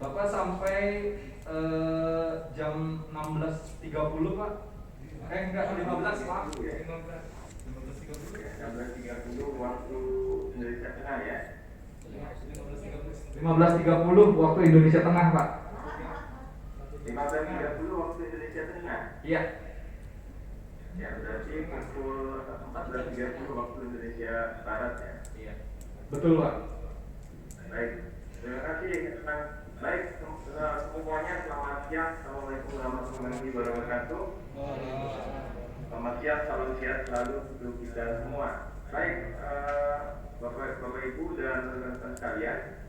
Bapak sampai jam 16.30 Pak. Enggak, 15 Pak. 15.30 ya. 16.30 waktu Indonesia Tengah ya. 15.30 waktu Indonesia Tengah Pak. 15.30 waktu Indonesia Tengah. Iya. Ya berarti pukul 14.30 waktu Indonesia Barat ya. Iya. Betul Pak. Baik, terima kasih. Baik, semuanya selamat siang. Assalamualaikum warahmatullahi wabarakatuh. Selamat siang, salam sehat selalu untuk kita semua. Baik, Bapak Ibu dan rekan-rekan sekalian,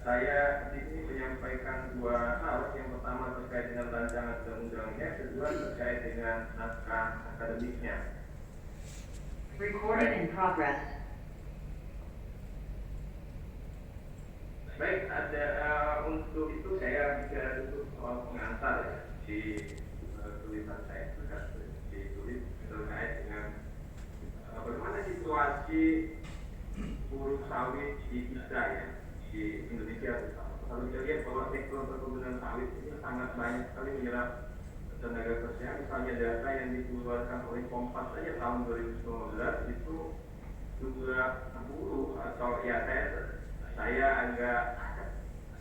saya di sini menyampaikan dua hal. Yang pertama terkait dengan rancangan undang-undangnya, kedua terkait dengan naskah akademiknya. Recording in progress. Baik, ada untuk itu saya bicara dulu soal pengantar ya di tulisan saya ditulis terkait dengan bagaimana situasi buruh sawit di kita ya di Indonesia terutama. Kalau kita lihat bahwa sektor perkebunan sawit ini sangat banyak sekali menyerap tenaga kerja. Misalnya data yang dikeluarkan oleh Kompas saja tahun 2019 itu jumlah buruh atau ya saya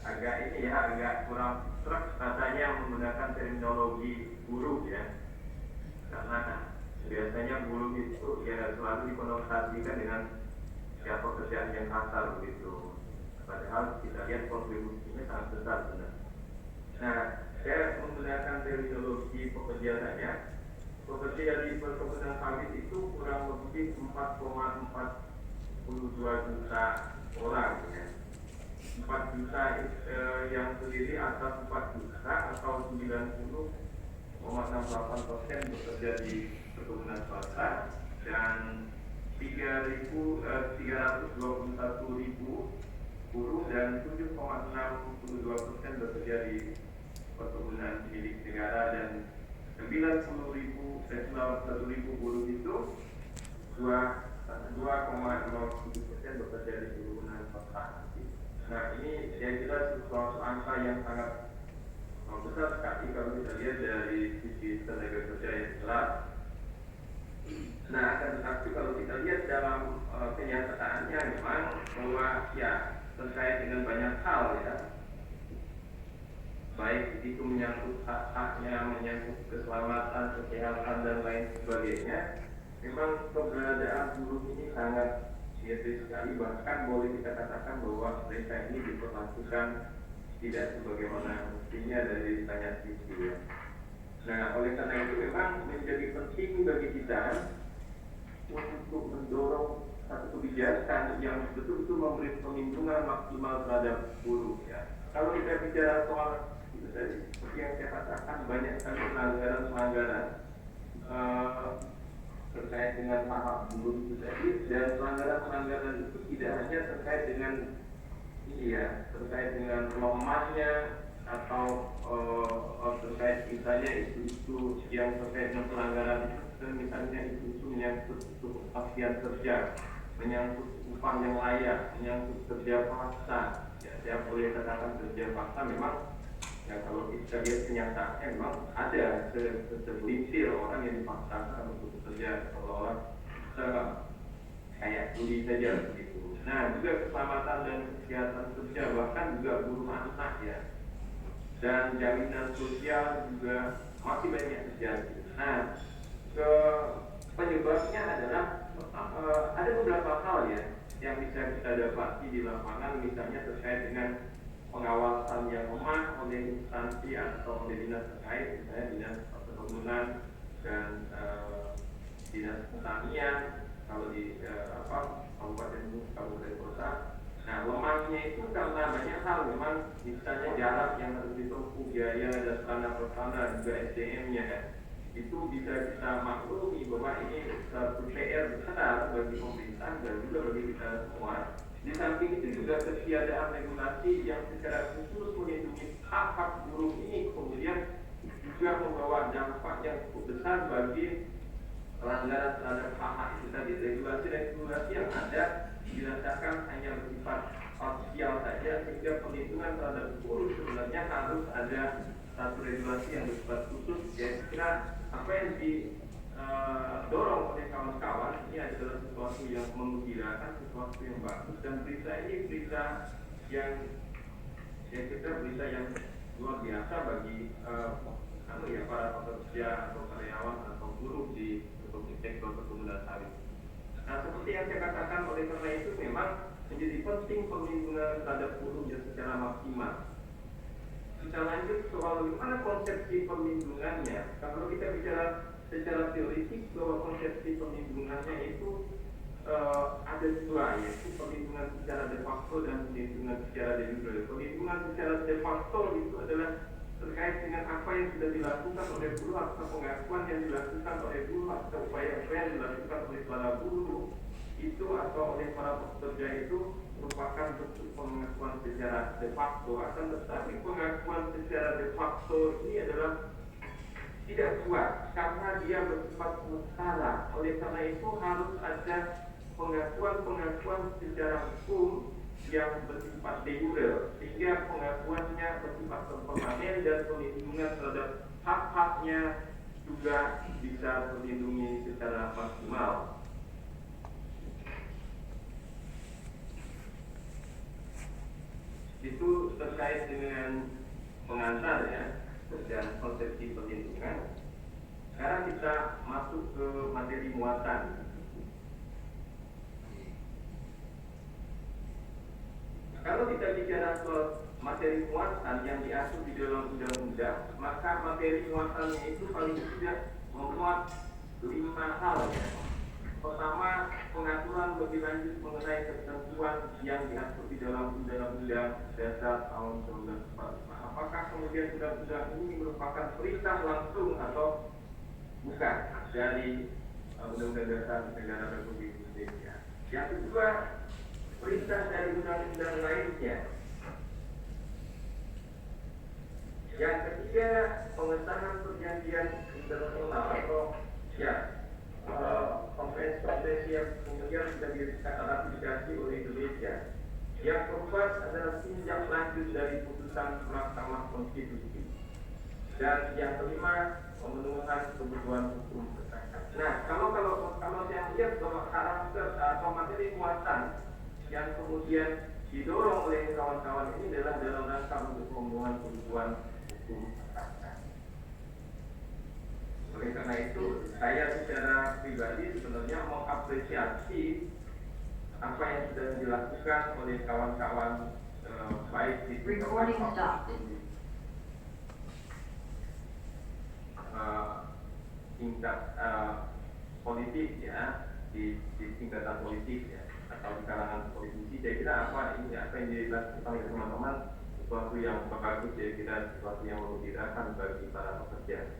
agak ini ya agak kurang truk katanya menggunakan terminologi buruh ya, karena biasanya buruh itu ya selalu dikonotasikan dengan ya pekerjaan yang kasar begitu, padahal kita lihat kontribusinya sangat besar benar. Nah, saya menggunakan terminologi pekerjaannya. Pekerja di perkebunan sawit itu kurang lebih 4,42 juta orang ya. 4 juta yang terdiri atas 4 juta atau 90,68% bekerja di perkebunan swasta dan 321.000 buruh dan 7,62% bekerja di perkebunan milik negara dan 91.000 buruh itu 2,07% bekerja di perkebunan swasta. Nah ini saya kira suatu angka yang sangat besar sekali kalau kita lihat dari sisi tenaga kerja yang jelas. Nah akan tetapi kalau kita lihat dalam kenyataannya memang bahwa ya terkait dengan banyak hal ya, baik itu menyangkut hak-haknya, menyangkut keselamatan, kesehatan dan lain sebagainya. Memang keberadaan buruh ini sangat biasa sekali, bahkan boleh kita katakan bahwa mereka ini diperlakukan tidak sebagaimana mestinya dari banyak sisi ya. Nah oleh karena itu memang menjadi penting bagi kita untuk mendorong satu kebijakan yang betul-betul memberi perlindungan maksimal terhadap buruh ya. Kalau kita bicara soal itu tadi seperti yang saya katakan banyak sekali pelanggaran terkait dengan hak buruh itu tadi, dan pelanggaran itu tidak hanya terkait dengan ini ya, terkait dengan lemahnya atau terkait misalnya isu-isu yang terkait dengan pelanggaran itu, misalnya isu-isu menyangkut kepastian kerja, menyangkut upah yang layak, menyangkut kerja paksa ya, saya boleh katakan kerja paksa memang ya kalau kita lihat kenyataannya memang ada segelintir orang yang dipaksakan untuk bekerja seolah-olah kayak tuli saja begitu. Nah juga keselamatan dan kesehatan kerja, bahkan juga buruh anak ya, dan jaminan sosial juga masih banyak terjadi. Nah penyebabnya adalah ada beberapa hal ya yang bisa kita dapati di lapangan, misalnya terkait dengan pengawasan yang lemah oleh instansi atau oleh dinas terkait, misalnya dinas perkebunan dan dinas pertanian kalau di kabupaten kota. Nah lemahnya itu karena banyak hal, memang misalnya jarak yang harus ditempuh, biaya dan sarana prasarana juga SDM-nya kan, itu bisa kita maklumi bahwa ini satu PR besar bagi pemerintah dan juga bagi kita semua. Di samping itu juga ketiadaan regulasi yang secara khusus melindungi hak-hak buruh ini kemudian juga membawa dampak yang cukup besar bagi pelanggaran terhadap hak-hak itu tadi. Regulasi yang ada dirasakan hanya bersifat parsial saja, sehingga perlindungan terhadap buruh sebenarnya harus ada satu regulasi yang bersifat khusus. Ya, kira apa yang didorong oleh kawan-kawan ini adalah sesuatu yang menggembirakan, sesuatu yang bagus, dan berita ini berita yang kita berita yang luar biasa bagi para pekerja atau karyawan atau buruh di sektor perkebunan sawit. Nah, seperti yang saya katakan, oleh karena itu memang menjadi penting perlindungan terhadap buruhnya secara maksimal. Kita lanjut soal bagaimana konsepsi perlindungannya. Kalau kita bicara secara teoritik bahwa konsepsi perlindungannya itu ada dua, yaitu perlindungan secara de facto dan perlindungan secara de jure. Perlindungan secara de facto itu adalah terkait dengan apa yang sudah dilakukan oleh buruh atau pengakuan yang dilakukan oleh buruh atau upaya-upaya yang dilakukan oleh para buruh itu atau oleh para pekerja itu merupakan bentuk pengakuan secara de facto. Akan tetapi pengakuan secara de facto ini adalah tidak kuat karena dia bersifat sementara. Oleh karena itu harus ada pengakuan secara hukum yang bersifat de jure, sehingga pengakuannya bersifat permanen dan perlindungan terhadap hak-haknya juga bisa terlindungi secara maksimal. Itu terkait dengan pengantar ya, dan konsepsi perlindungan. Sekarang kita masuk ke materi muatan. Kalau kita bicara soal materi muatan yang diatur di dalam undang-undang, maka materi muatannya itu paling tidak memuat 5 hal ya. Pertama, pengaturan lebih lanjut mengenai ketentuan yang diatur di dalam Undang-Undang Dasar tahun 1945. Apakah kemudian undang-undang ini merupakan perintah langsung atau bukan dari Undang-Undang Dasar Negara Republik Indonesia? Yang kedua, perintah dari undang-undang lainnya. Yang ketiga, pengesahan perjanjian internasional atau konvensi yang kemudian sudah diratifikasi oleh Indonesia. Yang keempat adalah tindak lanjut dari putusan Mahkamah Konstitusi. Dan yang kelima, pemenuhan kebutuhan hukum. Nah, kalau saya lihat bahwa karakter atau materi muatan yang kemudian didorong oleh kawan-kawan ini adalah dalam rangka untuk pemenuhan kebutuhan hukum. Oleh karena itu, saya secara pribadi sebenarnya mengapresiasi apa yang sudah dilakukan oleh kawan-kawan baik di tingkat politik ya, di tingkatan politik ya, atau di kalangan politisi. Saya kira apa yang dilakukan oleh teman-teman sesuatu yang bagus, saya kira sesuatu yang mengembirakan bagi para pekerja.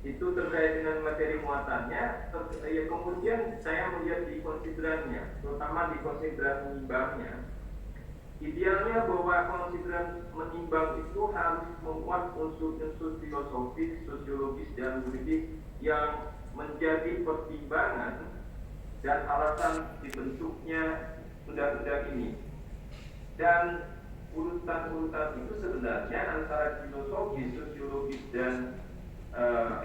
Itu terkait dengan materi muatannya. Kemudian saya melihat di konsiderannya, terutama di konsideran menimbangnya. Idealnya bahwa konsideran menimbang itu harus memuat unsur-unsur filosofis, sosiologis, dan juridis yang menjadi pertimbangan dan alasan dibentuknya undang-undang ini. Dan urutan-urutan itu sebenarnya antara filosofis, sosiologis, dan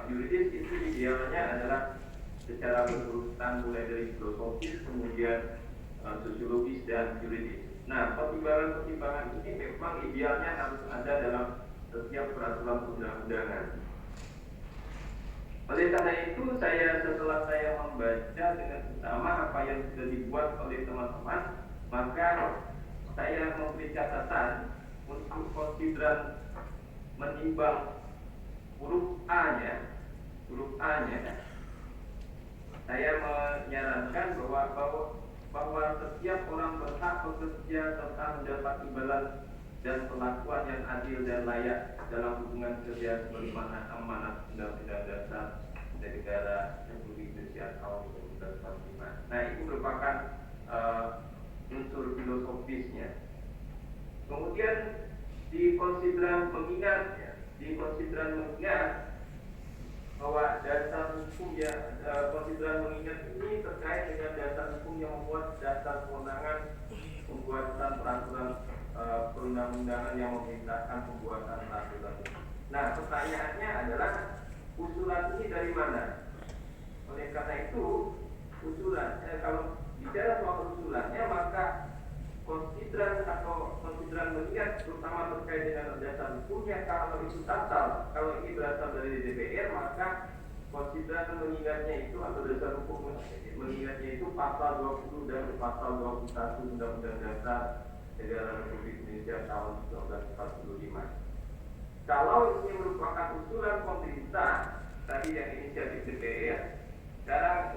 juridis itu idealnya adalah secara berurutan mulai dari filosofis, kemudian sosiologis, dan juridis. Nah, pertimbangan-pertimbangan ini memang idealnya harus ada dalam setiap peraturan perundang-undangan. Oleh karena itu, setelah saya membaca dengan seksama apa yang sudah dibuat oleh teman-teman, maka saya memberi catatan untuk konsideran menimbang huruf A-nya. Saya menyarankan bahwa setiap orang berhak bekerja serta mendapat imbalan dan perlakuan yang adil dan layak dalam hubungan kerja sebagaimana amanat Undang-Undang Dasar Negara Republik Indonesia tahun 1945. Nah, itu merupakan unsur filosofisnya. Kemudian di konsideran mengingat bahwa dasar hukum konsideran mengingat ini terkait dengan dasar hukum yang membuat dasar kewenangan pembuatan peraturan perundang-undangan yang memerintahkan pembuatan peraturan. Nah, pertanyaannya adalah usulan ini dari mana? Oleh karena itu, kalau bicara soal usulannya, maka konsideran mengingat terutama terkait dengan dasar hukumnya, kalau itu kalau ini berasal dari DPR, maka konsideran mengingatnya itu atau dasar hukum mengingatnya itu pasal 20 dan pasal 21 Undang-Undang Dasar Negara Republik Indonesia tahun 1945. Kalau ini merupakan usulan pemerintah tadi yang inisiatif DPR, sekarang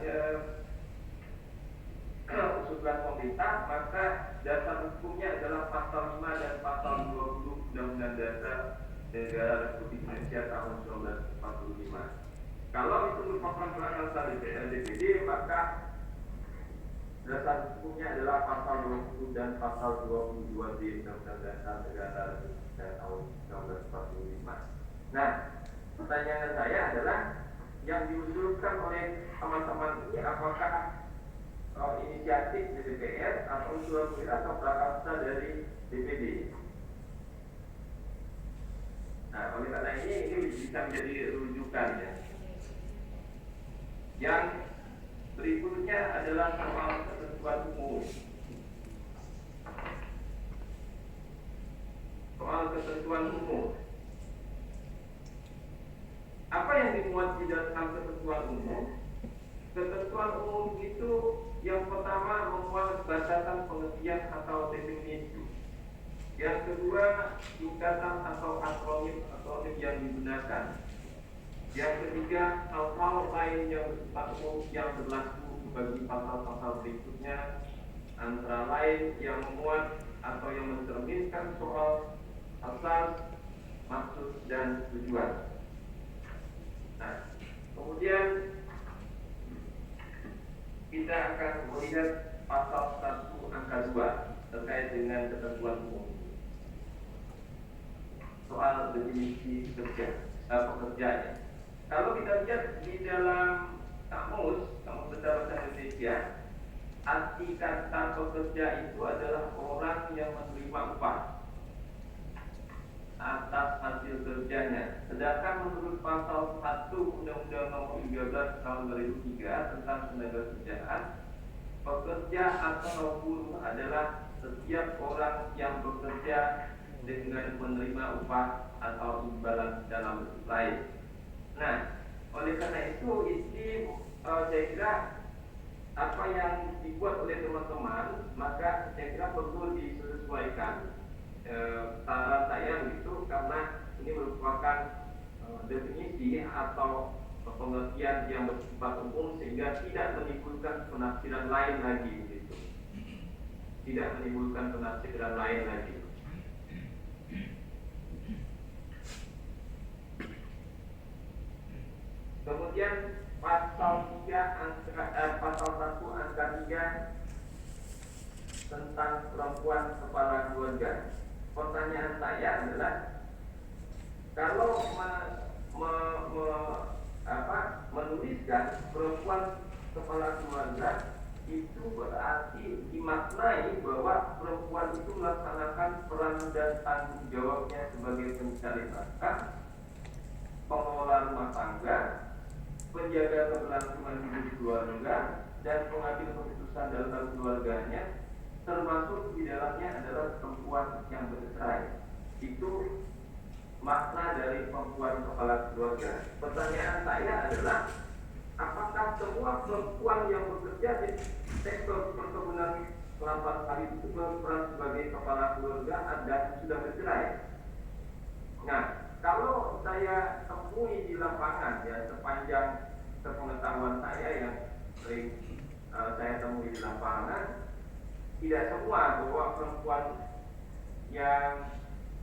usulan pemerintah, maka dasar hukumnya adalah pasal 5 dan pasal 20 Undang-Undang Dasar Negara Republik Indonesia tahun 1945. Kalau itu merupakan peranan DPD, maka dasar hukumnya adalah pasal 20 dan pasal 22 di Undang-Undang Dasar Negara Republik Indonesia tahun 1945. Nah, pertanyaan saya adalah yang diusulkan oleh teman-teman ini apakah inisiatif dari DPR atau usulan pemerintah atau prakarsa dari DPD? Nah, oleh karena ini bisa menjadi rujukan ya. Yang berikutnya adalah soal ketentuan umum. Soal ketentuan umum. Apa yang dimuat di dalam ketentuan umum? Ketentuan umum itu yang pertama memuat batasan pengertian atau definisi. Yang kedua, singkatan atau akronim yang digunakan. Yang ketiga, hal-hal lain yang bersifat umum yang berlaku bagi pasal-pasal berikutnya, antara lain yang memuat atau yang mencerminkan soal asas, maksud, dan tujuan. Nah, kemudian kita akan melihat pasal 1 angka 2 terkait dengan ketentuan umum. Soal definisi pekerjanya. Kalau kita lihat di dalam kamus besar bahasa Indonesia, arti kata pekerja itu adalah orang yang menerima upah atas hasil kerjanya. Sedangkan menurut pasal 1 Undang-Undang Nomor 13 Tahun 2003 tentang Ketenagakerjaan, pekerja atau buruh adalah setiap orang yang bekerja dengan menerima upah atau imbalan dalam bentuk lain. Nah, oleh karena itu saya kira apa yang dibuat oleh teman-teman, maka saya kira perlu disesuaikan saran saya begitu, karena ini merupakan definisi atau pengertian yang bersifat umum sehingga tidak menimbulkan penafsiran lain lagi begitu. Tidak menimbulkan penafsiran lain lagi. Kemudian pasal 1 angka 3 tentang perempuan kepala keluarga. Pertanyaan saya adalah, kalau menuliskan perempuan kepala keluarga itu berarti dimaknai bahwa perempuan itu melaksanakan peran dan tanggung jawabnya sebagai pencari nafkah, pengelola rumah tangga, penjaga keberlangsungan hidup keluarga, dan pengambil keputusan dalam keluarganya, termasuk di dalamnya adalah perempuan yang bercerai. Itu makna dari perempuan kepala keluarga. Pertanyaan saya adalah, apakah semua perempuan yang bekerja di sektor perkebunan kelapa sawit itu berperan sebagai kepala keluarga dan sudah bercerai? Nah, kalau saya temui di lapangan, ya sepanjang sepengetahuan saya yang sering saya temui di lapangan, tidak semua bahwa perempuan yang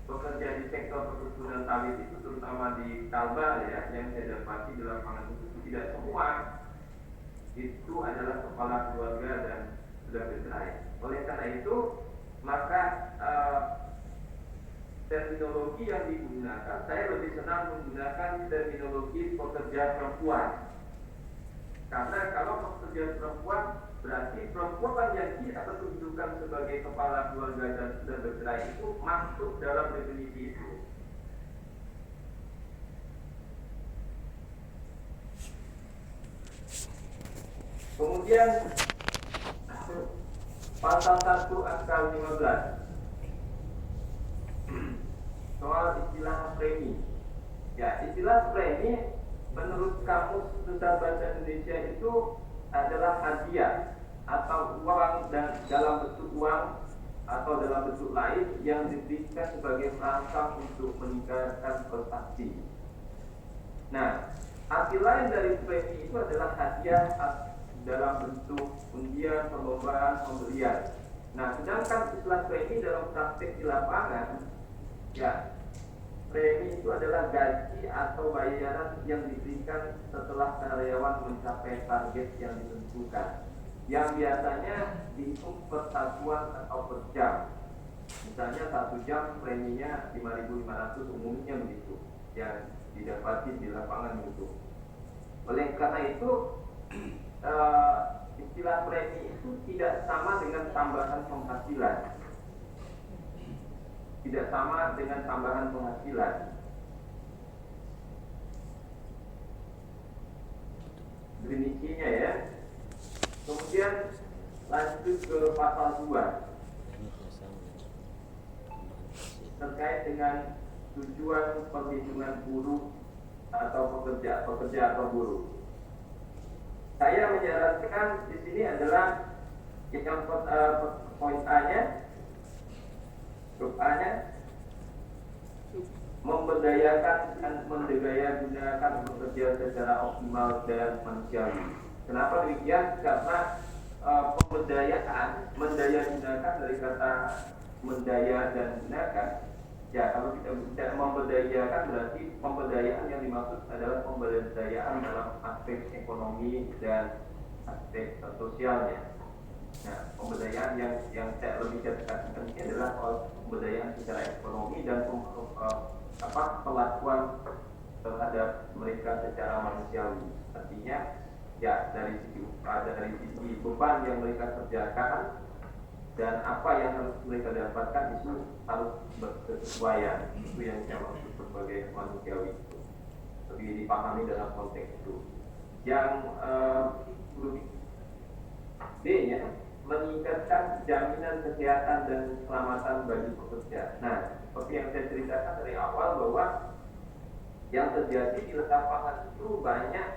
bekerja di sektor perkebunan sawit itu, terutama di Kalbar ya, yang saya dapati di lapangan itu, tidak semua itu adalah kepala keluarga dan sudah bercerai. Oleh karena itu, maka terminologi yang digunakan, saya lebih senang menggunakan terminologi pekerja perempuan. Karena kalau pekerja perempuan berarti perempuan yang tidak berkedudukan sebagai kepala keluarga dan sudah bercerai itu masuk dalam definisi itu. Kemudian pasal 1 angka 15 soal istilah premi. Ya, istilah premi menurut Kamus Besar Bahasa Indonesia itu adalah hadiah atau uang dan dalam bentuk uang atau dalam bentuk lain yang diberikan sebagai perangkat untuk meningkatkan prestasi. Nah, arti lain dari premi itu adalah hadiah dalam bentuk undian, perlombaan, pembelian. Nah, sedangkan istilah premi dalam praktek di lapangan, ya, premi itu adalah gaji atau bayaran yang diberikan setelah karyawan mencapai target yang ditentukan, yang biasanya dihitung per satuan atau per jam. Misalnya 1 jam preminya 5.500 umumnya begitu, yang didapati di lapangan itu. Oleh karena itu, istilah premi itu tidak sama dengan tambahan penghasilan. Tidak sama dengan tambahan penghasilan. Definisinya ya. Kemudian lanjut ke pasal 2 terkait dengan tujuan perlindungan buruh atau pekerja atau buruh. Saya menyarankan di sini adalah yang poin A-nya, grup A-nya, memberdayakan dan mendayagunakan pekerja secara optimal dan manusiawi. Kenapa demikian? Karena mendayagunakan dari kata mendaya dan gunakan. Ya, kalau kita bicara memberdayakan berarti pemberdayaan yang dimaksud adalah pemberdayaan dalam aspek ekonomi dan aspek sosialnya. Nah, pemberdayaan yang saya lebih tekankan ini adalah pemberdayaan secara ekonomi dan perlakuan terhadap mereka secara manusiawi. Artinya, ya dari sisi beban yang mereka kerjakan dan apa yang harus mereka dapatkan itu harus berkesesuaian. Itu yang saya maksud sebagai manusiawi itu. Lebih dipahami dalam konteks itu. Yang B-nya meningkatkan jaminan kesehatan dan keselamatan bagi pekerja. Nah, seperti yang saya ceritakan dari awal bahwa yang terjadi di lapangan itu banyak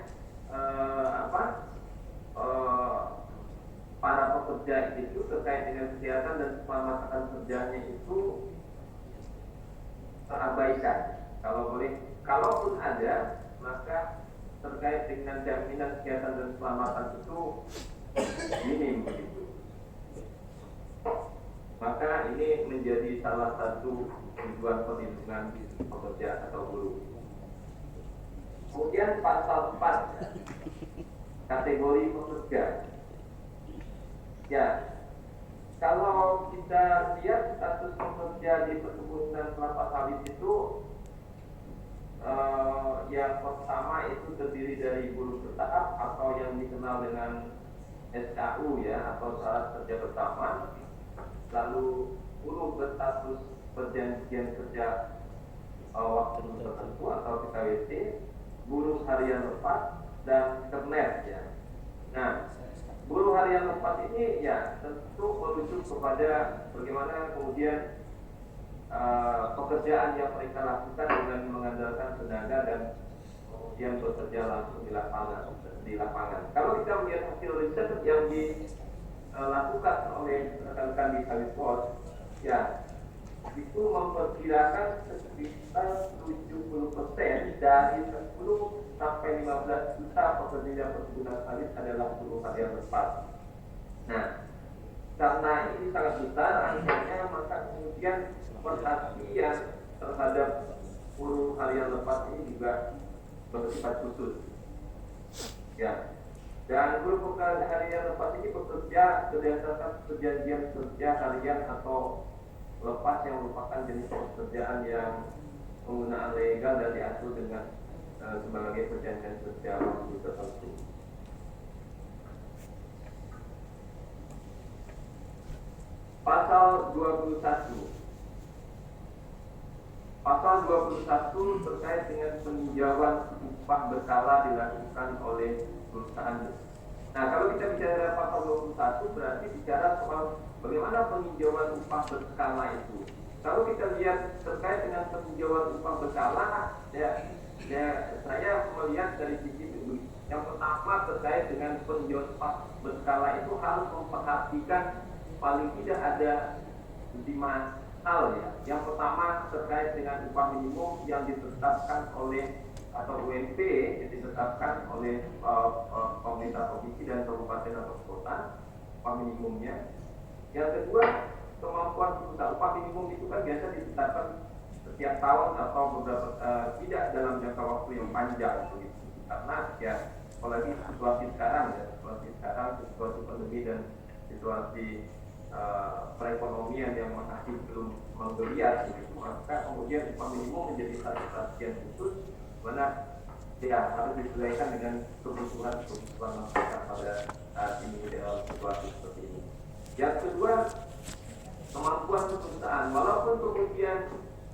para pekerja itu terkait dengan kesehatan dan keselamatan kerjanya itu terabaikan. Kalaupun ada, maka terkait dengan jaminan kesehatan dan keselamatan itu minim begitu. Maka ini menjadi salah satu tujuan perlindungan pekerja atau buruh. Kemudian pasal 4 kategori pekerja. Ya, kalau kita lihat status pekerja di perkebunan kelapa sawit itu yang pertama itu terdiri dari buruh bertahap atau yang dikenal dengan SKU ya, atau syarat kerja bersama. Lalu buruh berstatus perjanjian kerja waktu tertentu atau PKWT, buruh harian lepas dan kernet ya. Nah, buruh harian lepas ini ya tentu merujuk kepada bagaimana kemudian pekerjaan yang mereka lakukan dengan mengandalkan tenaga dan kemudian bekerja langsung di lapangan. Kalau kita melihat hasil riset yang dilakukan oleh rekan-rekan di Salesforce, ya itu memperkirakan sekitar 70% dari 10 sampai 15 juta pekerja perkebunan sawit adalah buruh harian lepas. Nah, karena ini sangat besar angkanya, maka kemudian perhatian terhadap buruh harian lepas ini juga bersifat khusus. Ya, dan buruh pekerja harian lepas ini bekerja berdasarkan perjanjian kerja harian atau lepas yang merupakan jenis pekerjaan yang penggunaan legal dan diatur dengan sebagai perjanjian kerja waktu tertentu. pasal 21. Pasal 21 terkait dengan peninjauan upah berkala dilakukan oleh perusahaan. Nah, kalau kita bicara pasal 21 berarti bicara soal bagaimana peninjauan upah berkala itu. Kalau kita lihat terkait dengan peninjauan upah berkala, saya melihat dari sisi itu. Yang pertama terkait dengan peninjauan upah berkala itu harus memperhatikan paling tidak ada 5 hal ya. Yang pertama terkait dengan upah minimum yang ditetapkan oleh atau UMP yang ditetapkan oleh pemerintah provinsi dan kabupaten atau kota, upah minimumnya. Yang kedua, kemampuan perusahaan. Upah minimum itu kan biasa ditetapkan setiap tahun atau beberapa tidak dalam jangka waktu yang panjang begitu. Karena ya apalagi situasi sekarang situasi pandemi dan situasi perekonomian yang masih belum menggeliat begitu, maka kemudian upah minimum menjadi satu perhatian khusus mana ya harus disesuaikan dengan kebutuhan masyarakat pada saat ini dalam situasi seperti ini. Yang kedua, kemampuan perusahaan. Walaupun kemudian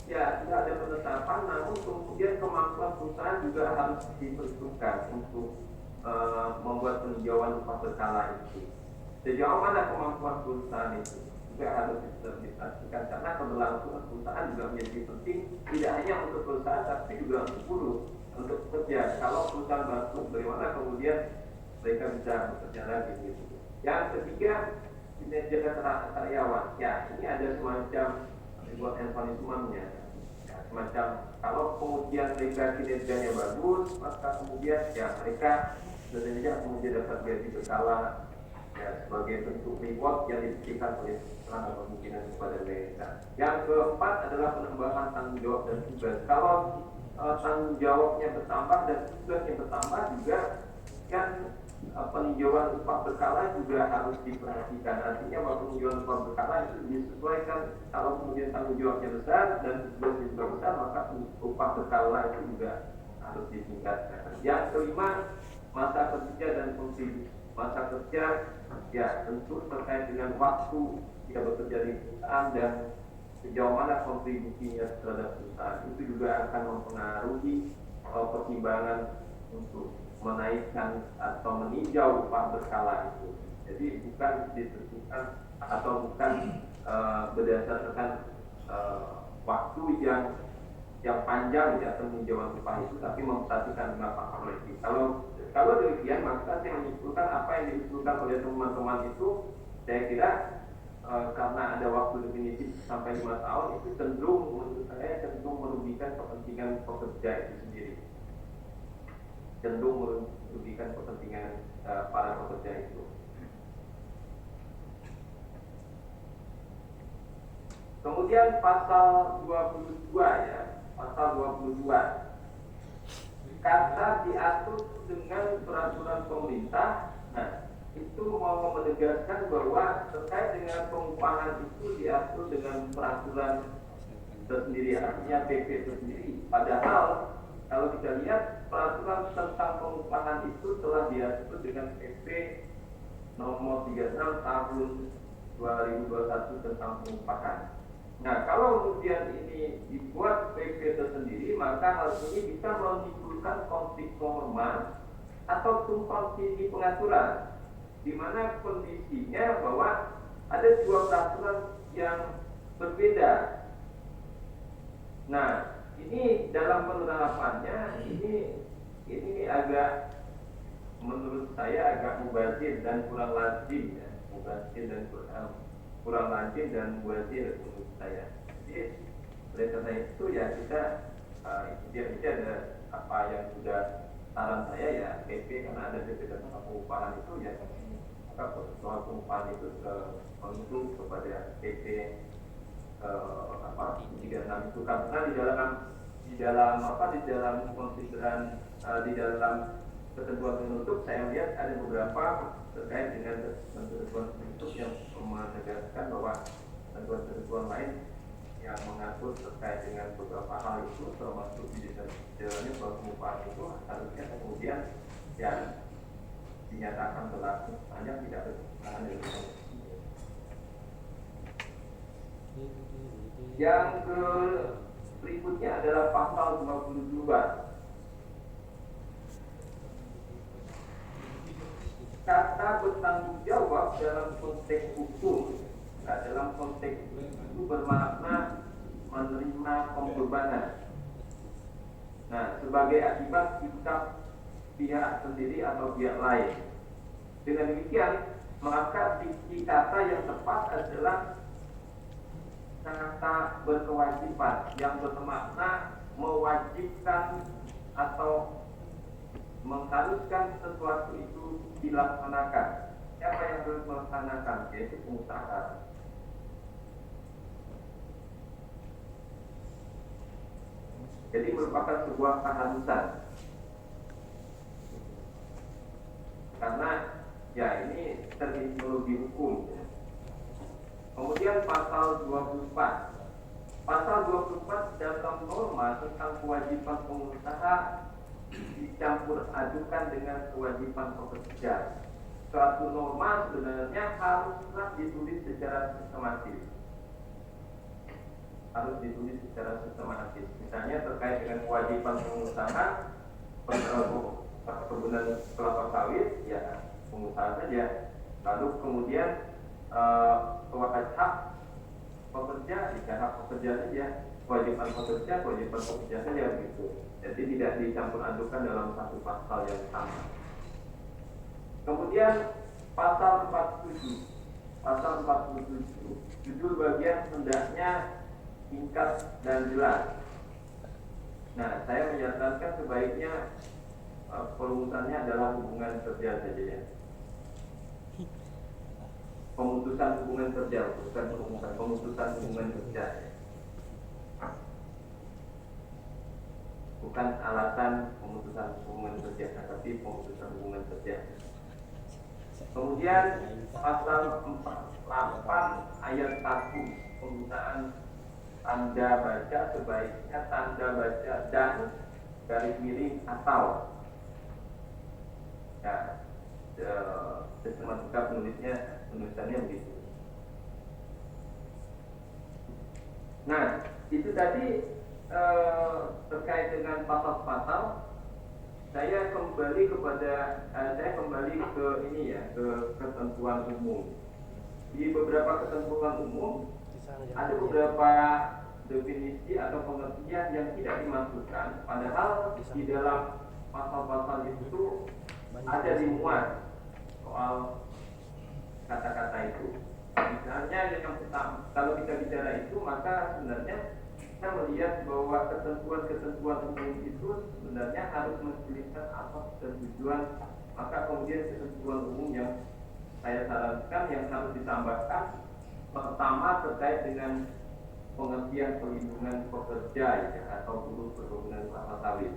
ya tidak ada penetapan, namun kemudian kemampuan perusahaan juga harus diperhitungkan untuk membuat peninjauan upah berkala itu. Sejauh mana kemampuan perusahaan itu juga harus dipastikan, karena keberlangsungan perusahaan juga menjadi penting, tidak hanya untuk perusahaan tapi juga untuk buruh, untuk pekerja. Kalau perusahaan bangkrut, bagaimana kemudian mereka bisa bekerja lagi gitu. Yang ketiga, kinerja karyawan. Ya, ini ada semacam reward and punishment-nya. Ya, semacam kalau kemudian mereka kinerjanya bagus, maka kemudian ya mereka tentunya kemudian dapat gaji berkala ya, sebagai bentuk reward yang diberikan oleh perusahaan atau kemungkinan kepada mereka. Yang keempat adalah penambahan tanggung jawab dan tugas. Kalau tanggung jawabnya bertambah dan tugasnya bertambah juga kan peninjauan upah berkala juga harus diperhatikan. Artinya bahwa peninjauan upah berkala itu disesuaikan. Kalau kemudian tanggung jawabnya besar dan tugasnya juga besar, maka upah berkala itu juga harus ditingkatkan. Yang kelima, masa kerja dan fungsi. Masa kerja ya tentu terkait dengan waktu dia bekerja di perusahaan dan sejauh mana kontribusinya terhadap perusahaan, itu juga akan mempengaruhi pertimbangan untuk menaikkan atau meninjau upah berkala itu. Jadi bukan ditentukan atau bukan berdasarkan waktu yang panjang ya peninjauan upah itu, tapi memperhatikan beberapa hal lagi. Kalau demikian, maka saya menyimpulkan apa yang diusulkan oleh teman-teman itu, saya kira karena ada waktu definitif sampai 5 tahun, itu cenderung menurut saya merugikan kepentingan pekerja itu sendiri, cenderung merugikan kepentingan para pekerja itu. Kemudian pasal 22 ya, pasal 22 kata diatur dengan peraturan pemerintah. Nah, itu mau menegaskan bahwa terkait dengan pengupahan itu diatur dengan peraturan tersendiri, artinya PP tersendiri. Padahal kalau kita lihat peraturan tentang pengupahan itu telah diatur dengan PP nomor 36 tahun 2021 tentang pengupahan. Nah, kalau kemudian ini dibuat PP tersendiri, maka hal ini bisa menimbulkan konflik norma atau tumpang tindih pengaturan, di mana kondisinya bahwa ada dua peraturan yang berbeda. Nah, ini dalam penerapannya ini agak, menurut saya agak mubazir dan kurang lazim ya, kurang lazim dan mubazir menurut saya. Jadi oleh karena itu ya kita itu ada apa yang sudah saran saya ya PP, karena ada PP tentang pengupahan itu ya, maka soal pengupahan itu menuju kepada PP 36 itu, karena di dalam konsideran di dalam ketentuan penutup saya melihat ada beberapa terkait dengan ketentuan penutup yang menegaskan bahwa ketentuan lain yang mengatur terkait dengan beberapa hal itu, termasuk di dalamnya bahwa pengupahan itu harusnya kemudian yang dinyatakan berlaku hanya tidak bertentangan dengan. Yang ke berikutnya adalah pasal 22. Kata bertanggung jawab dalam konteks hukum, dalam konteks itu bermakna menerima pembebanan. Nah, sebagai akibat sikap pihak sendiri atau pihak lain. Dengan demikian, maka diksi kata yang tepat adalah kata berkewajiban yang bermakna mewajibkan atau mengharuskan sesuatu itu dilaksanakan. Siapa yang harus melaksanakan? Yaitu pengusaha. Jadi merupakan sebuah keharusan. Karena ya ini terminologi hukum. Kemudian pasal 24. Pasal 24 dalam norma tentang kewajiban pengusaha dicampur adukan dengan kewajiban pekerja. Suatu norma sebenarnya haruslah ditulis secara sistematis. Harus ditulis secara sistematis. Misalnya terkait dengan kewajiban pengusaha perkebunan kelapa sawit, ya pengusaha saja. Lalu kemudian hak pekerja, ya hak pekerja saja. Kewajiban pekerja saja begitu. Jadi tidak dicampur adukan dalam satu pasal yang sama. Kemudian pasal 47. Pasal 47. Judul bagian hendaknya singkat dan jelas. Nah, saya menyarankan sebaiknya perumusannya adalah hubungan kerja saja ya. Pemutusan hubungan kerja, bukan perumusan, pemutusan hubungan kerja. Bukan alasan pemutusan hubungan kerja, tapi pemutusan hubungan kerja. Kemudian pasal 48 ayat 1 penggunaan tanda baca sebaiknya tanda baca dan garis miring atau ya sistematika penulisannya begitu. Nah itu tadi terkait dengan pasal-pasal. Saya kembali ke ini ya, ke ketentuan umum. Di beberapa ketentuan umum ada beberapa definisi atau pengertian yang tidak dimasukkan, padahal di dalam pasal-pasal itu ada dimuat soal kata-kata itu. Misalnya yang pertama, kalau kita bicara itu, maka sebenarnya kita melihat bahwa ketentuan-ketentuan umum itu sebenarnya harus menjelaskan apa tujuan. Maka kemudian ketentuan umum yang saya sarankan yang harus ditambahkan, pertama terkait dengan pengertian perlindungan pekerja ya, atau buruh perkebunan kelapa sawit.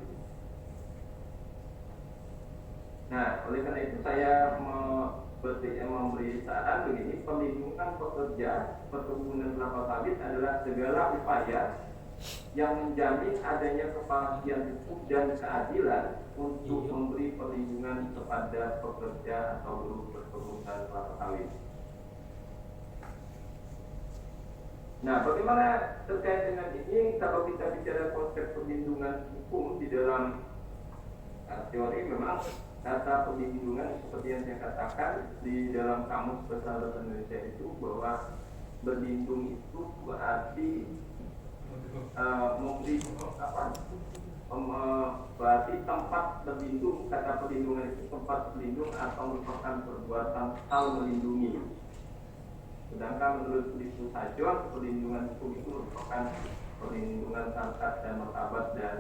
Nah, oleh karena itu saya memberi saran begini, perlindungan pekerja perkebunan kelapa sawit adalah segala upaya yang menjamin adanya kepastian hukum dan keadilan untuk memberi perlindungan kepada pekerja atau buruh perkebunan kelapa sawit. Nah, bagaimana terkait dengan ini? Kalau kita bicara konsep perlindungan hukum di dalam teori, memang kata perlindungan seperti yang saya katakan di dalam Kamus Besar Bahasa Indonesia itu bahwa berlindung itu berarti memberi berarti tempat berlindung. Kata perlindungan itu tempat berlindung atau merupakan perbuatan hal melindungi. Sedangkan menurut Ibnu Sajjon, perlindungan hukum itu merupakan perlindungan harkat dan martabat dan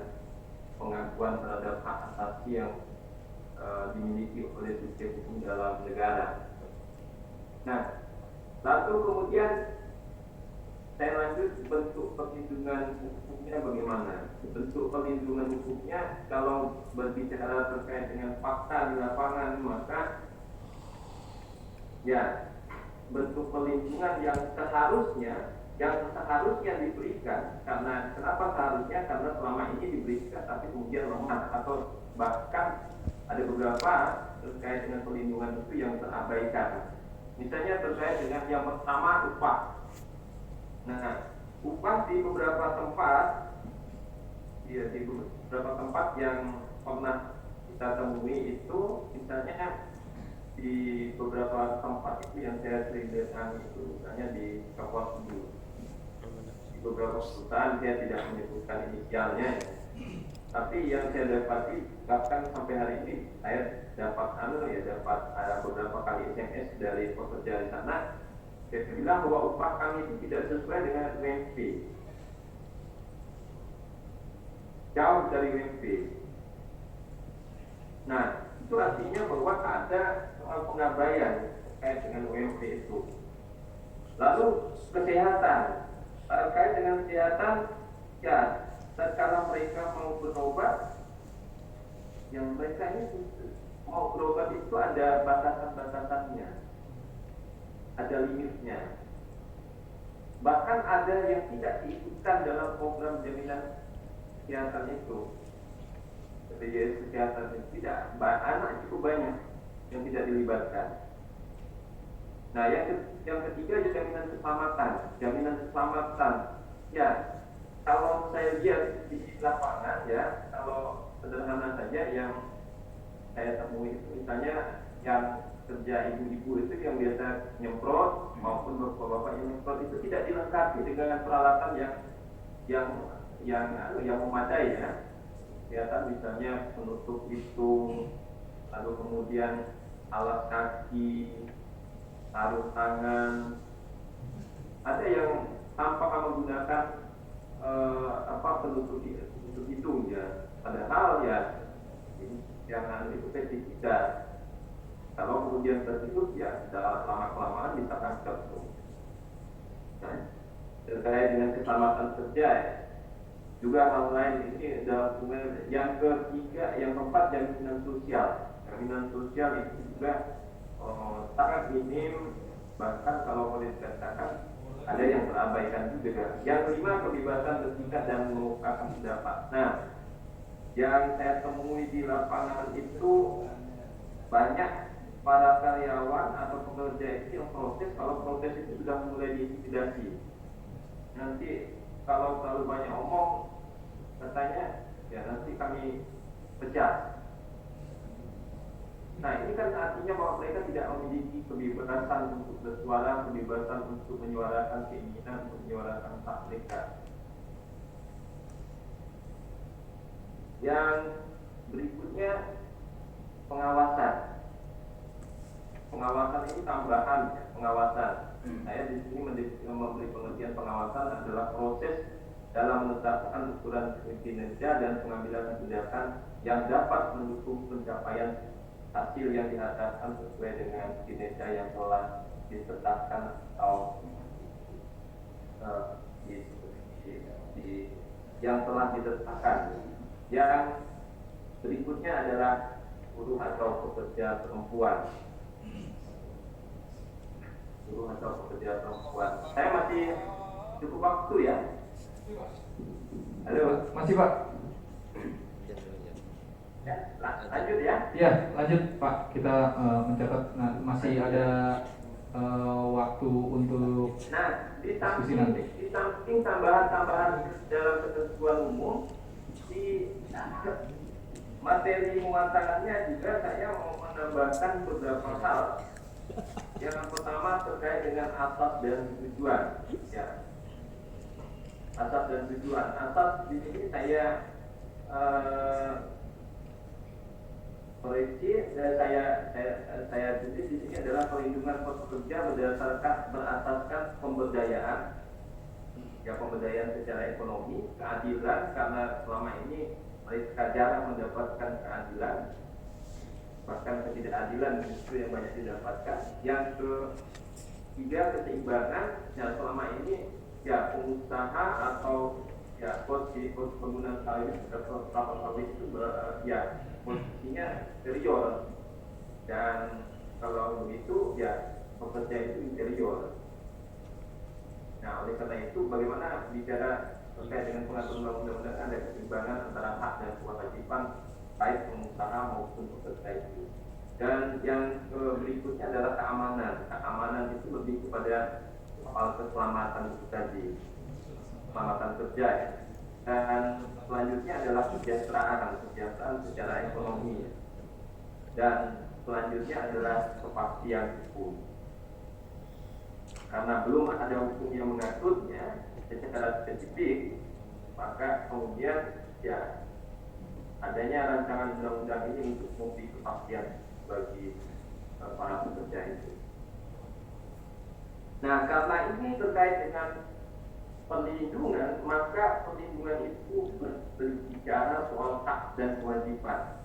pengakuan terhadap hak asasi yang dimiliki oleh subjek hukum dalam negara. Nah, lalu kemudian saya lanjut bentuk perlindungan hukumnya bagaimana? Bentuk perlindungan hukumnya kalau berbicara terkait dengan fakta di lapangan, maka ya bentuk perlindungan yang seharusnya diberikan. Karena kenapa seharusnya? Karena selama ini diberikan tapi kemudian lemah, atau bahkan ada beberapa terkait dengan perlindungan itu yang terabaikan. Misalnya terkait dengan yang pertama upah. Nah, tempat, ya di beberapa tempat yang pernah kita temui itu, misalnya di beberapa tempat itu yang saya sering datangi itu, misalnya di Kapuasulu, di beberapa perusahaan, saya tidak menyebutkan inisialnya, ya. Tapi yang saya dapati bahkan sampai hari ini saya dapat dapat ada beberapa kali SMS dari pekerja di sana. Saya bilang bahwa upah kami itu tidak sesuai dengan UMP, jauh dari UMP. Nah, itu artinya bahwa ada soal pengabaian terkait dengan UMP itu. Lalu kesehatan, terkait dengan kesehatan, ya, tatkala mereka mau berobat, yang mereka ini mau berobat itu ada batasan-batasannya, ada limitnya. Bahkan ada yang tidak diikutkan dalam program jaminan kesehatan itu. BPJS kesehatan itu tidak, anak cukup banyak yang tidak dilibatkan. Nah, yang ketiga jaminan keselamatan. Jaminan keselamatan, ya, kalau saya lihat di lapangan, ya, kalau sederhana saja yang saya temui itu, misalnya yang kerja ibu-ibu itu yang biasa nyemprot maupun bapak-bapak yang nyemprot itu tidak dilengkapi dengan peralatan yang memadai, ya. Kelihatan misalnya penutup hidung, lalu kemudian alas kaki, sarung tangan. Ada yang tanpa menggunakan penutup hidung, ya. Padahal ya jangan itu pestisida. Kalau kemudian tertutup, ya lama kelamaan bisa kanker tuh. Nah, terkait dengan keselamatan kerja, ya. Juga hal lain ini dalam yang ketiga, yang keempat, jaminan sosial. Jaminan sosial itu juga sangat minim, bahkan kalau boleh dikatakan ada yang terabaikan juga. Yang kelima, kebebasan bersikap dan mengungkapkan pendapat. Nah, yang saya temui di lapangan itu banyak para karyawan atau pekerja itu yang protes. Kalau protes itu sudah mulai diintimidasi. Nanti kalau terlalu banyak omong, katanya, ya nanti kami pecat. Nah, ini kan artinya bahwa mereka tidak memiliki kebebasan untuk bersuara, kebebasan untuk menyuarakan keinginan, untuk menyuarakan hak mereka. Yang berikutnya, pengawasan. Pengawasan ini tambahan, ya, pengawasan. Saya di sini memberi pengertian pengawasan adalah proses dalam menetapkan ukuran kinerja dan pengambilan tindakan yang dapat mendukung pencapaian hasil yang diharapkan sesuai dengan kinerja yang telah ditetapkan atau yang telah ditetapkan. Yang berikutnya adalah buruh atau pekerja perempuan. Buruh atau pekerja perempuan. Saya masih cukup waktu, ya. Halo, Masih Pak? ya, lanjut, ya. Iya, lanjut Pak. Kita mencatat, masih ada waktu untuk Di diskusi nanti. samping tambahan-tambahan dalam ketentuan umum, di materi muatannya juga saya mau menambahkan beberapa hal. Yang pertama terkait dengan asas dan tujuan, ya. Asas dan tujuan. Asas di sini saya koreksi, saya tulis di sini adalah perlindungan pekerja berasaskan pemberdayaan, ya, pemberdayaan secara ekonomi, keadilan, karena selama ini mereka jarang mendapatkan keadilan, bahkan ketidakadilan justru yang banyak didapatkan. Yang ketiga, keseimbangan. Ya, selama ini, ya, pengusaha atau, ya, penggunaan sawit kelapa sawit itu ya posisinya inferior, dan kalau begitu, ya, pekerja itu inferior. Nah, oleh karena itu, bagaimana bicara terkait dengan pengaturan undang-undang, ada keseimbangan antara hak dan kewajiban baik pengusaha maupun pekerja itu. Dan yang berikutnya adalah keamanan. Keamanan itu lebih kepada soal keselamatan itu tadi. keselamatan kerja ya. Dan selanjutnya adalah kesejahteraan secara ekonomi ya. Dan selanjutnya adalah kepastian hukum. Karena belum ada hukum yang mengaturnya secara spesifik, maka kemudian ya adanya rancangan undang-undang ini untuk memberi kepastian bagi para pekerja itu. Nah, karena ini terkait dengan perlindungan, maka perlindungan itu berbicara soal hak dan kewajiban.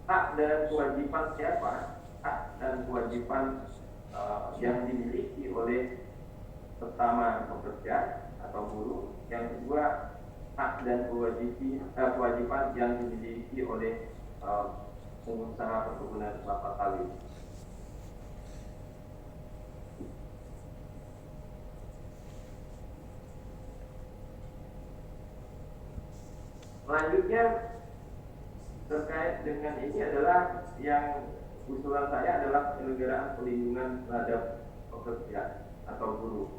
Hak dan kewajiban siapa? Hak dan kewajiban yang dimiliki oleh pertama pekerja atau buruh, yang kedua hak dan kewajiban yang dimiliki oleh pengusaha perkebunan kelapa sawit. Selanjutnya terkait dengan ini adalah yang usulan saya adalah penyelenggaraan perlindungan terhadap pekerja atau buruh.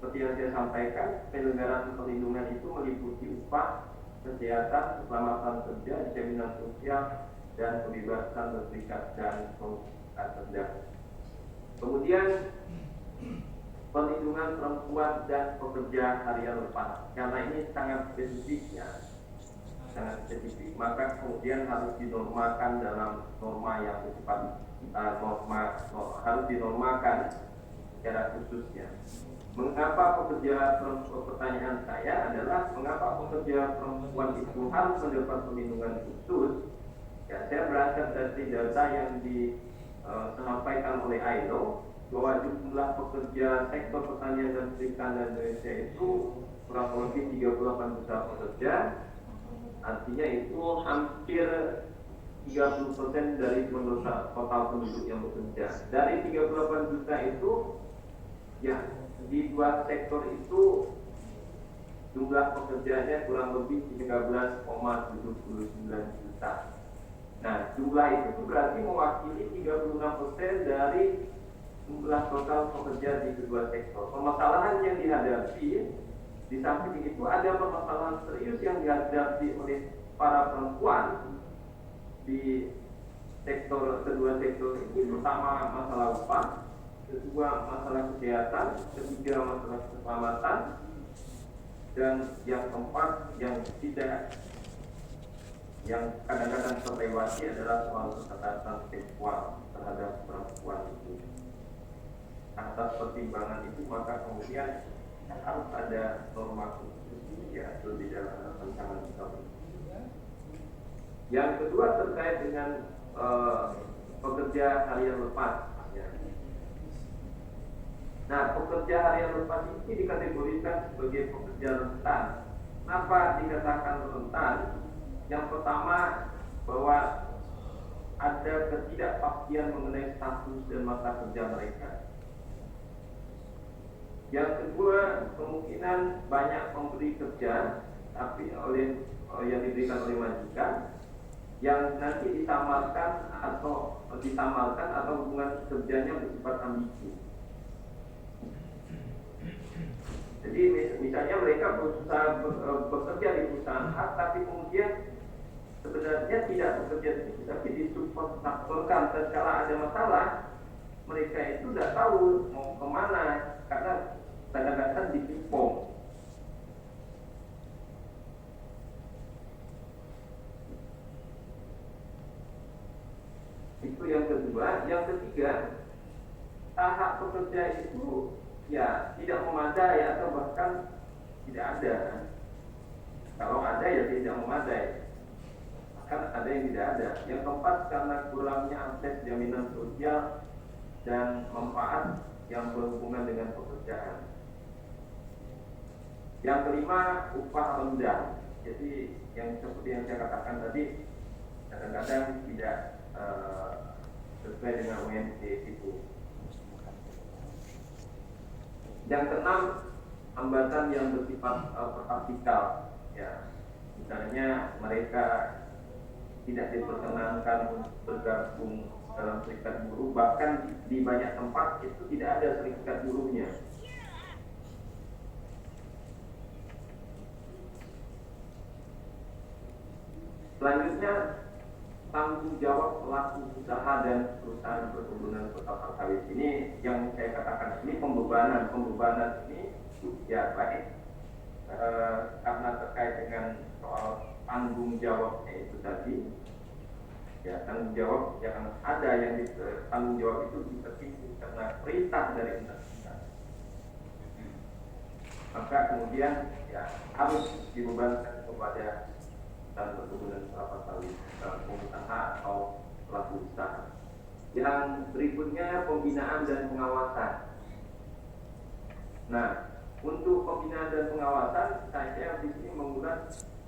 Seperti yang saya sampaikan, penyelenggaraan perlindungan itu meliputi upah, kesehatan, keselamatan kerja, jaminan sosial, dan kebebasan berserikat dan pengusaha kerja. Kemudian perlindungan perempuan dan pekerja harian lepas, karena ini sangat spesifik ya, sangat spesifik, maka kemudian harus dinormakan dalam norma yang bersifat harus dinormakan secara khususnya. Mengapa pertanyaan saya adalah mengapa pekerja perempuan itu harus mendapat perlindungan khusus? Ya, saya berangkat dari data yang disampaikan oleh ILO bahwa jumlah pekerja sektor pertanian dan perikanan Indonesia itu kurang lebih 38 juta pekerja. Artinya itu hampir 30% dari total penduduk yang bekerja. Dari 38 juta itu, ya di dua sektor itu jumlah pekerjanya kurang lebih 13,79 juta. Nah, jumlah itu berarti mewakili 36% dari jumlah total pekerja di kedua sektor. Permasalahan yang dihadapi, di samping itu ada permasalahan serius yang dihadapi oleh para perempuan di kedua sektor ini, pertama masalah upah, kedua masalah kesehatan, ketiga masalah keselamatan, dan yang keempat yang kadang-kadang terlewati adalah soal kekerasan seksual terhadap perempuan itu. Atas pertimbangan itu maka kemudian harus ada norma khusus ya di dalam rancangan undang-undang. Yang kedua terkait dengan pekerja harian lepas. Ya. Nah, pekerja harian lepas ini dikategorikan sebagai pekerja rentan. Kenapa dikatakan rentan? Yang pertama bahwa ada ketidakpastian mengenai status dan masa kerja mereka. Yang kedua, kemungkinan banyak pemberi kerja tapi yang diberikan oleh majikan yang nanti disamarkan atau hubungan kerjanya bersifat ambigu. Jadi misalnya mereka berusaha bekerja di perusahaan A, tapi kemudian sebenarnya tidak bekerja di situ, tapi disubkontraktorkan. Tatkala ada masalah, mereka itu tidak tahu mau kemana karena kadang-kadang ditimpung. Itu yang kedua. Yang ketiga, hak pekerja itu ya tidak memadai atau bahkan tidak ada. Kalau ada ya tidak memadai, bahkan ada yang tidak ada. Yang keempat, karena kurangnya akses jaminan sosial dan manfaat yang berhubungan dengan pekerjaan. Yang kelima, upah rendah. Jadi yang seperti yang saya katakan tadi, kadang-kadang tidak sesuai dengan UMP itu. Yang keenam, hambatan yang bersifat praktikal. Ya, misalnya mereka tidak diperkenankan untuk bergabung dalam serikat buruh, bahkan di banyak tempat itu tidak ada serikat buruhnya. Selanjutnya, tanggung jawab pelaku usaha dan perusahaan perkebunan kota sawit. Ini yang saya katakan, ini pembebanan ini ya baik karena terkait dengan soal tanggung jawabnya itu tadi, ya tanggung jawab yang ada yang tanggung jawab itu ditertimbun karena perintah dari undang-undang, maka kemudian ya harus dibebankan kepada dan perkebunan kelapa sawit pengusaha atau pelaku usaha. Yang berikutnya pembinaan dan pengawasan. Nah, untuk pembinaan dan pengawasan, saya di sini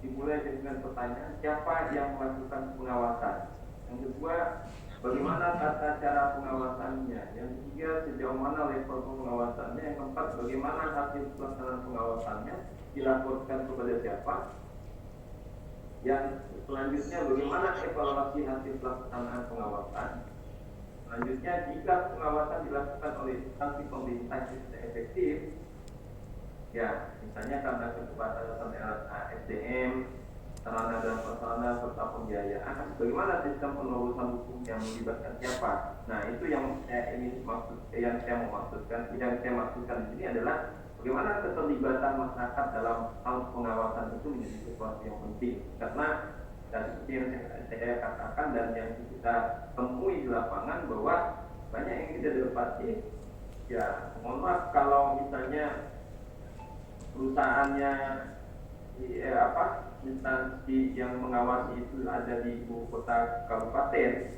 dimulai dengan pertanyaan siapa yang melakukan pengawasan. Yang kedua, bagaimana tata cara pengawasannya. Yang ketiga, sejauh mana level pengawasannya. Yang keempat, bagaimana hasil pelaksanaan pengawasannya, dilaporkan kepada siapa. Yang selanjutnya, bagaimana evaluasi hasil pelaksanaan pengawasan. Selanjutnya, jika pengawasan dilakukan oleh instansi pemerintah tidak efektif, ya misalnya karena keterbatasan SDM, sarana dan prasarana serta pembiayaan, bagaimana sistem penelusuran hukum yang melibatkan siapa. Nah, itu yang saya maksudkan di sini adalah bagaimana keterlibatan masyarakat dalam hal pengawasan itu menjadi sesuatu yang penting, karena seperti yang saya katakan dan yang kita temui di lapangan bahwa banyak yang tidak didapati. Ya, mohon maaf kalau misalnya perusahaannya instansi yang mengawasi itu ada di ibu kota kabupaten,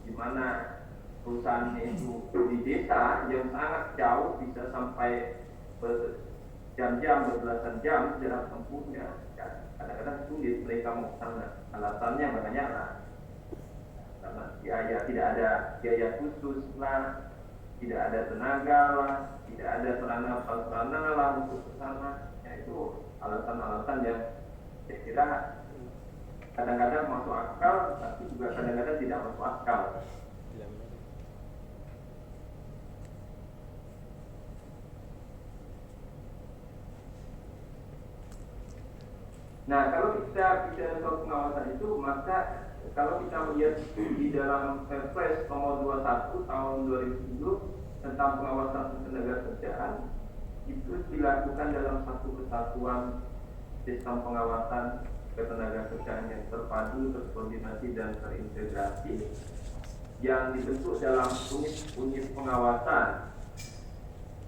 di mana perusahaannya itu di desa yang sangat jauh, bisa sampai berjam-jam, berbelasan jam jarak tempuhnya. Kadang-kadang sulit mereka mau ke sana. Alasannya banyak lah, karena biaya, tidak ada biaya khusus lah, tidak ada tenaga lah, tidak ada sarana lah untuk ke sana. Ya, itu alasan-alasan yang saya kira kadang-kadang masuk akal, tapi juga kadang-kadang tidak masuk akal. Nah, kalau kita bicara soal pengawasan itu, maka kalau kita melihat di dalam Perpres nomor 21 tahun 2007 tentang pengawasan ketenagakerjaan, itu dilakukan dalam satu kesatuan sistem pengawasan ketenagakerjaan yang terpadu, terkoordinasi dan terintegrasi, yang dibentuk dalam unit pengawasan.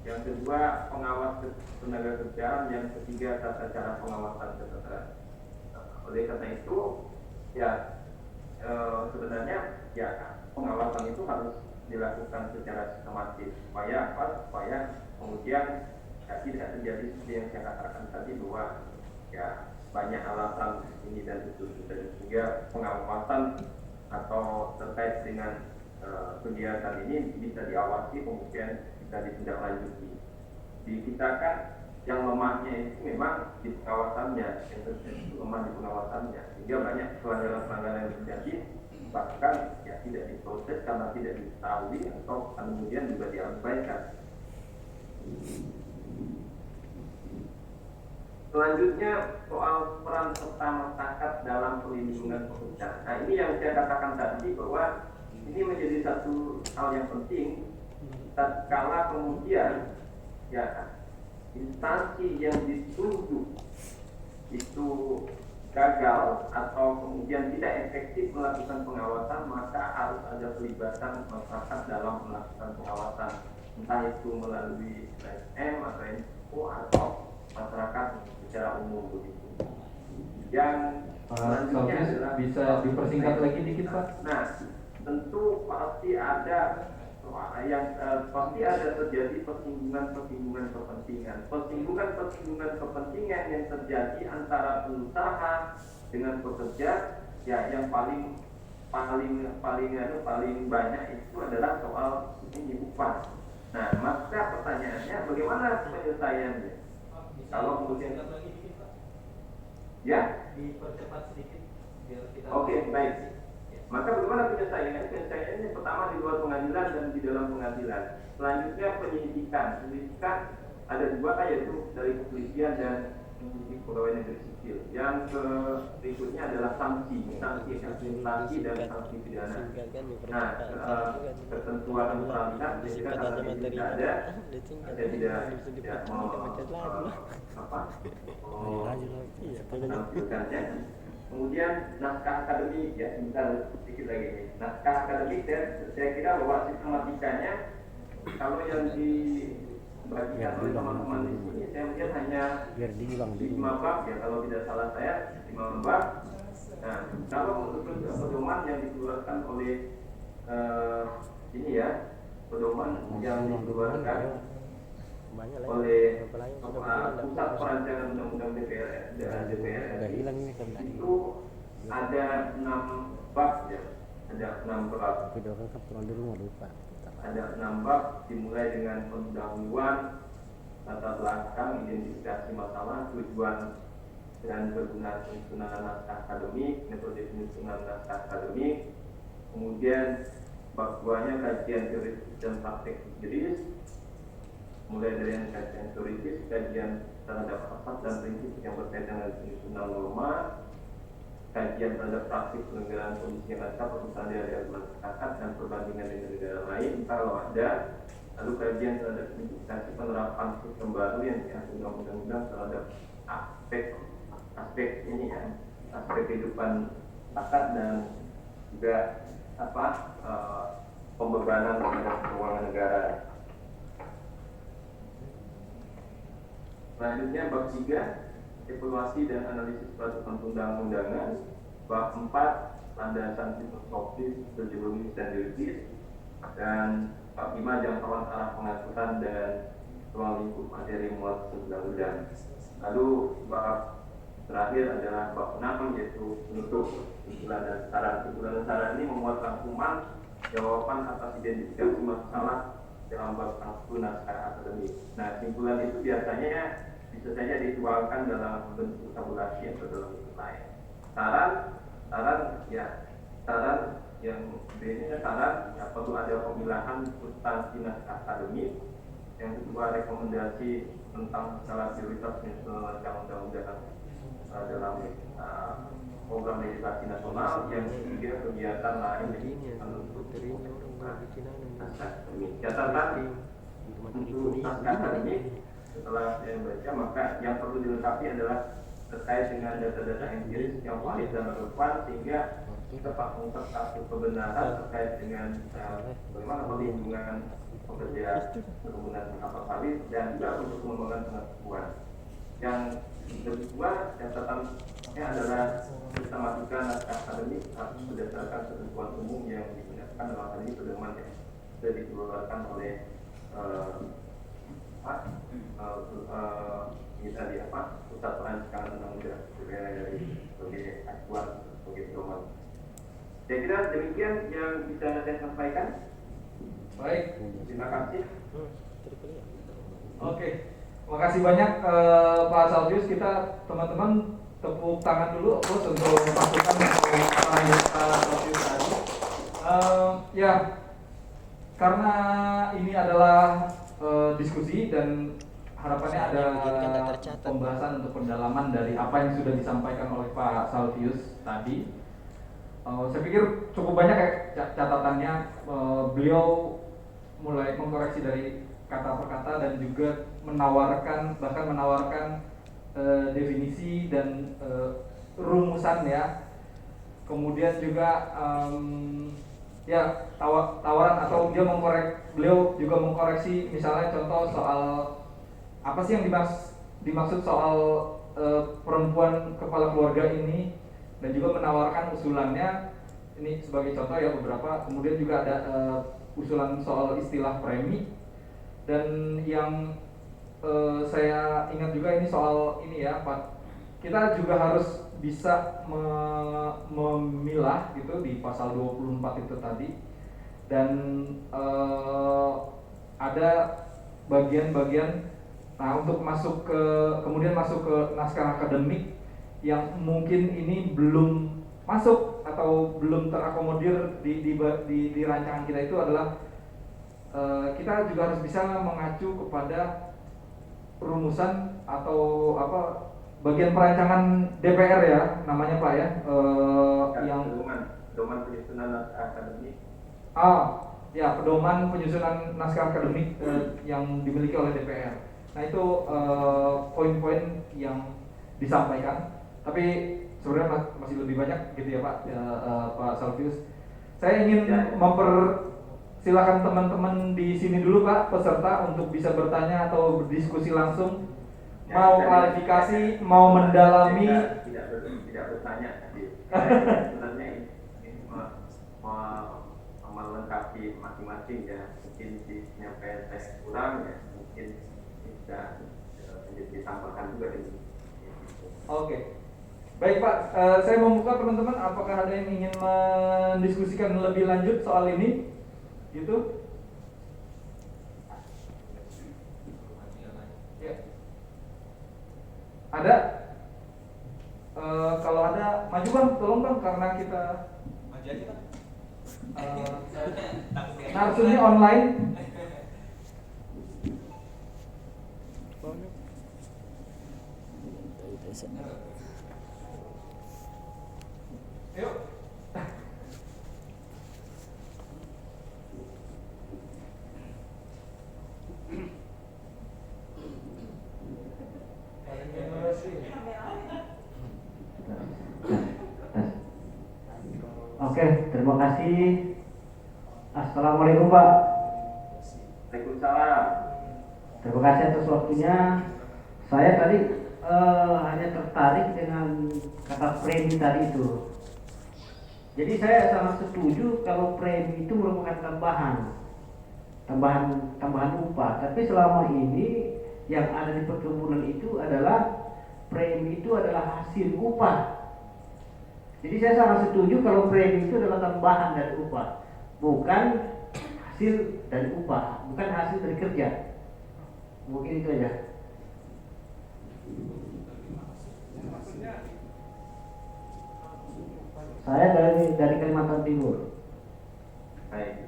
Yang kedua, pengawas ketenagakerjaan. Yang ketiga, tata cara pengawasan ketenagakerjaan. Oleh karena itu, ya sebenarnya ya pengawasan itu harus dilakukan secara sistematis supaya apa? Supaya kemudian ya, tidak terjadi seperti yang saya katakan tadi bahwa ya banyak alasan ini dan itu, dan sehingga pengawasan atau terkait dengan kegiatan ini bisa diawasi, kemudian bisa ditindaklanjuti. Di kita kan yang lemahnya itu memang di pengawasannya, yang terjadi lemah di pengawasannya, sehingga banyak pelanggaran-pelanggaran yang terjadi, bahkan ya tidak diproses karena tidak diketahui atau kemudian juga diabaikan. Selanjutnya soal peran serta masyarakat dalam perlindungan pekerja. Nah, ini yang saya katakan tadi bahwa ini menjadi satu hal yang penting tatkala kemudian ya instansi yang ditunjuk itu gagal atau kemudian tidak efektif melakukan pengawasan, maka harus ada pelibatan masyarakat dalam melakukan pengawasan, entah itu melalui LSM atau NGO atau masyarakat secara umum begitu. Yang selanjutnya adalah bisa dipersingkat lagi dikit, Pak? Nah, tentu pasti ada terjadi persinggungan kepentingan yang terjadi antara pengusaha dengan pekerja. Ya, yang paling banyak itu adalah soal ini upah. Nah, maka pertanyaannya bagaimana penyelesaiannya? Kalau kemudian ya dipercepat sedikit biar kita. Oke, baik. Maka bagaimana penyelesaiannya? Penyelesaiannya pertama di luar pengadilan dan di dalam pengadilan. Selanjutnya penyelidikan ada dua, yaitu dari kepolisian dan menjadi pegawai negeri sipil. Yang berikutnya adalah sanksi administrasi dan sanksi pidana. Nah, ketentuan peralihan jika kata tidak ada, saya tidak mau menampilkannya. Kemudian naskah akademik, ya sebentar sedikit lagi nih. Naskah akademik, saya kira bahwa sistematikanya kalau yang dibagikan oleh teman-teman di sini, saya melihat hanya 5 bab ya, kalau tidak salah saya 5 bab. Nah, kalau untuk pedoman yang dikeluarkan oleh ini ya, pedoman yang dikeluarkan oleh pusat perancangan undang-undang DPR dan DPR itu ada 6 bab ya, ada 6 bab. Ada 6 bab dimulai dengan pendahuluan, latar belakang, identifikasi masalah, tujuan dan kegunaan penyusunan naskah akademik, metode penyusunan naskah akademik. Kemudian bab 2-nya kajian teoritis dan praktek juris, mulai dari yang kajian teoritis, kajian terhadap asas dan prinsip yang berkaitan dengan penyusunan norma, kajian terhadap praktik penyelenggaraan kondisi yang ada, perusahaan dari aturan sepakat dan perbandingan dengan negara lain kalau ada, lalu kajian terhadap implementasi penerapan sistem baru yang diatur undang-undang terhadap aspek ini ya, aspek kehidupan masyarakat dan juga pembebanan terhadap keuangan negara. Selanjutnya bab 3, evaluasi dan analisis peraturan perundang-undangan. Bab 4, landasan filosofis, sosiologis dan juridis. Dan bab 5, jangkauan arah pengaturan dan ruang lingkup materi muat undang-undang. Lalu bab terakhir adalah bab 6, yaitu penutup, kesimpulan dan saran. Kesimpulan dan saran ini memuat rangkuman jawaban atas identifikasi masalah dalam bab 1 naskah akademik. Nah, kesimpulan itu biasanya bisa saja dituangkan dalam bentuk tabulasi atau dalam bentuk lain. Saran yang B-nya saran ya, perlu ada pemilahan substansi naskah akademik. Yang kedua, rekomendasi tentang skala prioritas penyusunan undang-undang dalam program legislasi nasional. Yang ketiga, kegiatan lain yang untuk naskah akademik. Catatan untuk naskah akademik setelah saya baca, maka yang perlu dilengkapi adalah terkait dengan data-data empiris yang valid dan relevan sehingga dapat mengungkapkan kebenaran terkait dengan bagaimana perlindungan pekerja berhubungan kapal sawit dan juga untuk pengembangan pengetahuan. Yang kedua, catatannya adalah sistematika naskah akademik harus berdasarkan ketentuan umum yang digunakan dalam hal ini pedoman yang sudah dikeluarkan oleh ini tadi pusat perancangan undang-undang dari sebagai acuan sebagai pedoman. Saya kira demikian yang bisa saya sampaikan. Baik, Terima kasih. oke. Terima kasih banyak Pak Salvius. Kita teman-teman tepuk tangan dulu untuk masukan Pak Salvius tadi. Ya, karena ini adalah diskusi dan harapannya ada pembahasan untuk pendalaman dari apa yang sudah disampaikan oleh Pak Salvius tadi. Saya pikir cukup banyak catatannya. Beliau mulai mengkoreksi dari kata per kata dan juga bahkan menawarkan definisi dan rumusan ya. Kemudian juga tawaran atau beliau juga mengkoreksi misalnya contoh soal apa sih yang dimaksud soal perempuan kepala keluarga ini, dan juga menawarkan usulannya ini sebagai contoh ya beberapa. Kemudian juga ada usulan soal istilah premi, dan yang saya ingat juga ini soal ini ya Pak, kita juga harus bisa memilah gitu di pasal 24 itu tadi, dan ada bagian-bagian untuk kemudian masuk ke naskah akademik yang mungkin ini belum masuk atau belum terakomodir di rancangan kita. Itu adalah kita juga harus bisa mengacu kepada rumusan atau bagian perancangan DPR ya, namanya Pak ya, yang pedoman penyusunan naskah akademik. ya pedoman penyusunan naskah akademik yang dimiliki oleh DPR. Nah itu poin-poin yang disampaikan. Tapi sebenarnya masih lebih banyak gitu ya Pak, Pak Salvius. Saya ingin mempersilahkan teman-teman di sini dulu Pak, peserta untuk bisa bertanya atau berdiskusi langsung. Mau klarifikasi, mau mendalami. Tidak bertanya tadi. Sebenarnya ini melengkapi masing-masing ya. Mungkin di penyampaian saya kurang ya, mungkin bisa ditambahkan juga ini. Oke. Baik Pak, saya membuka teman-teman, apakah ada yang ingin mendiskusikan lebih lanjut soal ini? Gitu? Ya. Ada? Kalau ada, maju Bang, tolong Bang, karena kita Maju aja Pak. narsumnya online. Yuk. Oke, terima kasih. Assalamualaikum Pak. Waalaikumsalam. Terima kasih atas waktunya. Saya tadi hanya tertarik dengan kata premi tadi itu. Jadi saya sangat setuju kalau premi itu merupakan tambahan upah. Tapi selama ini yang ada di perkebunan itu adalah premi itu adalah hasil upah. Jadi saya sangat setuju kalau premi itu adalah tambahan dari upah, bukan hasil dari upah, bukan hasil dari kerja. Mungkin itu aja. Saya dari Kalimantan Timur. Baik.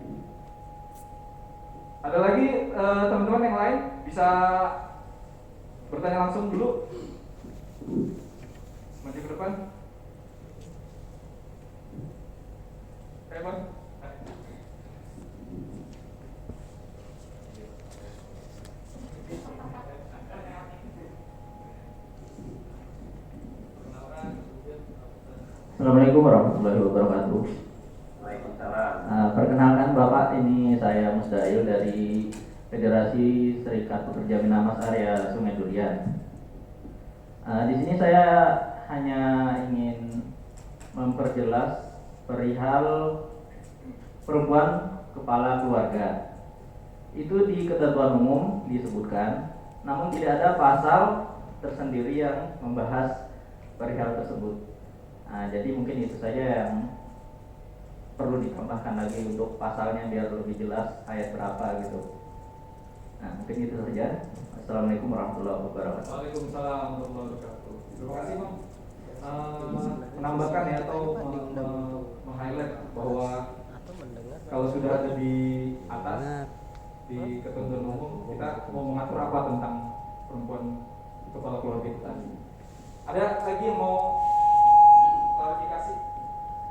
Ada lagi teman-teman yang lain bisa bertanya langsung dulu. Maju ke depan. Bang. Assalamualaikum warahmatullahi wabarakatuh. Waalaikumsalam. Perkenalkan Bapak, ini saya Musdail dari Federasi Serikat Pekerja Minamas Area Sungai Durian. Di sini saya hanya ingin memperjelas perihal perempuan kepala keluarga. Itu di ketentuan umum disebutkan, namun tidak ada pasal tersendiri yang membahas perihal tersebut. Jadi mungkin itu saja yang perlu ditambahkan lagi untuk pasalnya biar lebih jelas ayat berapa gitu. Mungkin itu saja. Assalamualaikum warahmatullahi wabarakatuh. Waalaikumsalam warahmatullahi wabarakatuh. Terima kasih Bang. Menambahkan ya atau meng-highlight bahwa kalau sudah ada di atas di ketentuan umum, kita mau mengatur apa tentang perempuan kepala keluarga itu tadi. Ada lagi yang mau